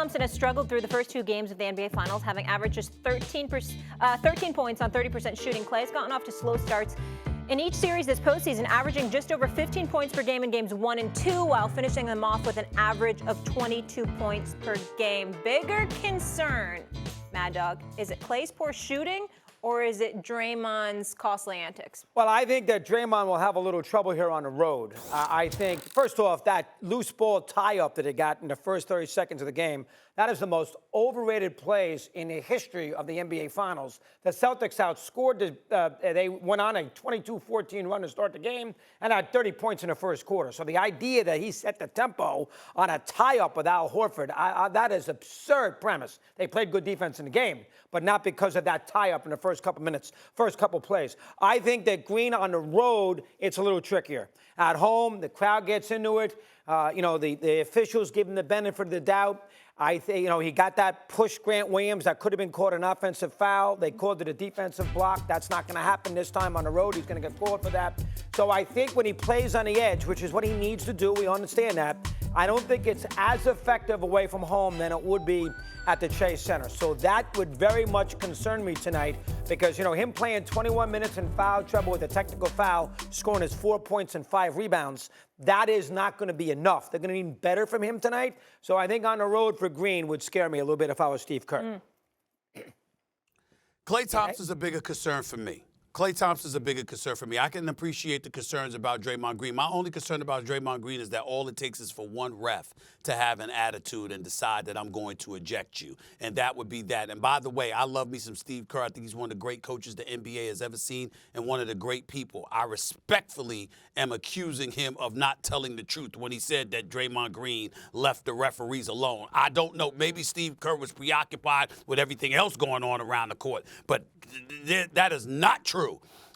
Thompson has struggled through the first 2 games of the NBA Finals, having averaged just 13 points on 30% shooting. Klay's gotten off to slow starts in each series this postseason, averaging just over 15 points per game in games 1 and 2, while finishing them off with an average of 22 points per game. Bigger concern, Mad Dog, is it Klay's poor shooting or is it Draymond's costly antics? Well, I think that Draymond will have a little trouble here on the road. I think, first off, that loose ball tie-up that he got in the first 30 seconds of the game, that is the most overrated plays in the history of the NBA Finals. The Celtics outscored, they went on a 22-14 run to start the game and had 30 points in the first quarter. So the idea that he set the tempo on a tie-up with Al Horford, that is absurd premise. They played good defense in the game, but not because of that tie-up in the first couple minutes, first couple plays. I think that Green on the road, it's a little trickier. At home, the crowd gets into it. The officials give him the benefit of the doubt. I think, he got that push Grant Williams that could have been called an offensive foul. They called it a defensive block. That's not going to happen this time on the road. He's going to get called for that. So I think when he plays on the edge, which is what he needs to do, we understand that, I don't think it's as effective away from home than it would be at the Chase Center. So that would very much concern me tonight because, him playing 21 minutes in foul trouble with a technical foul, scoring his 4 points and 5 rebounds, that is not going to be enough. They're going to need better from him tonight. So I think on the road for Green would scare me a little bit if I was Steve Kerr. Klay Thompson's a bigger concern for me. Klay Thompson's a bigger concern for me. I can appreciate the concerns about Draymond Green. My only concern about Draymond Green is that all it takes is for one ref to have an attitude and decide that I'm going to eject you. And that would be that. And by the way, I love me some Steve Kerr. I think he's one of the great coaches the NBA has ever seen and one of the great people. I respectfully am accusing him of not telling the truth when he said that Draymond Green left the referees alone. I don't know. Maybe Steve Kerr was preoccupied with everything else going on around the court. But that is not true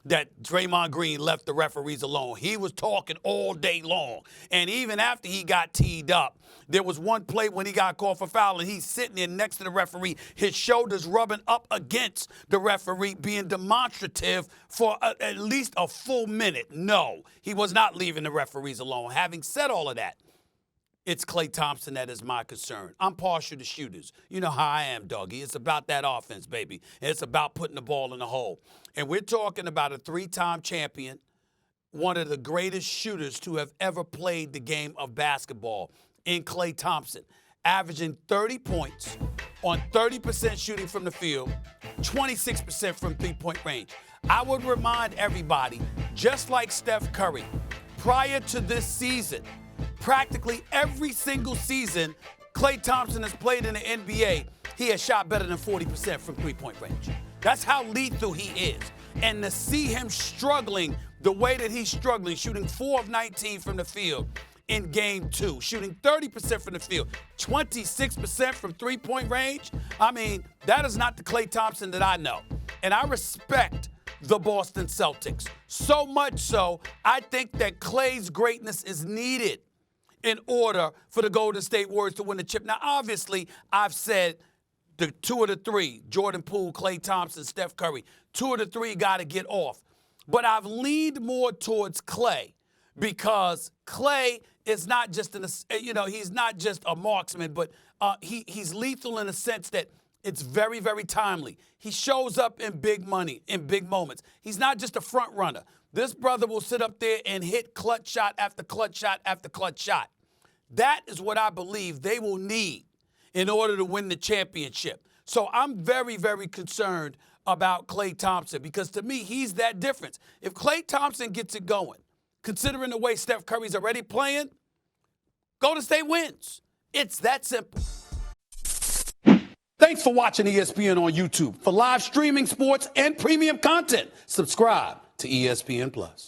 that Draymond Green left the referees alone. He was talking all day long. And even after he got teed up, there was one play when he got called for foul and he's sitting there next to the referee, his shoulders rubbing up against the referee, being demonstrative for at least a full minute. No, he was not leaving the referees alone. Having said all of that, it's Klay Thompson that is my concern. I'm partial to shooters. You know how I am, Dougie. It's about that offense, baby. It's about putting the ball in the hole. And we're talking about a 3-time champion, one of the greatest shooters to have ever played the game of basketball in Klay Thompson, averaging 30 points on 30% shooting from the field, 26% from three-point range. I would remind everybody, just like Steph Curry, prior to this season, practically every single season Klay Thompson has played in the NBA, he has shot better than 40% from three-point range. That's how lethal he is. And to see him struggling the way that he's struggling, shooting 4 of 19 from the field in Game 2, shooting 30% from the field, 26% from three-point range, I mean, that is not the Klay Thompson that I know. And I respect the Boston Celtics. So much so, I think that Klay's greatness is needed in order for the Golden State Warriors to win the chip. Now, obviously, I've said the 2 of the 3, Jordan Poole, Klay Thompson, Steph Curry, 2 of the 3 got to get off. But I've leaned more towards Klay because Klay is not just he's not just a marksman, but he's lethal in the sense that it's very, very timely. He shows up in big money, in big moments. He's not just a front runner. This brother will sit up there and hit clutch shot after clutch shot after clutch shot. That is what I believe they will need in order to win the championship. So I'm very, very concerned about Klay Thompson because to me, he's that difference. If Klay Thompson gets it going, considering the way Steph Curry's already playing, Golden State wins. It's that simple. Thanks for watching ESPN on YouTube. For live streaming, sports, and premium content, subscribe to ESPN+.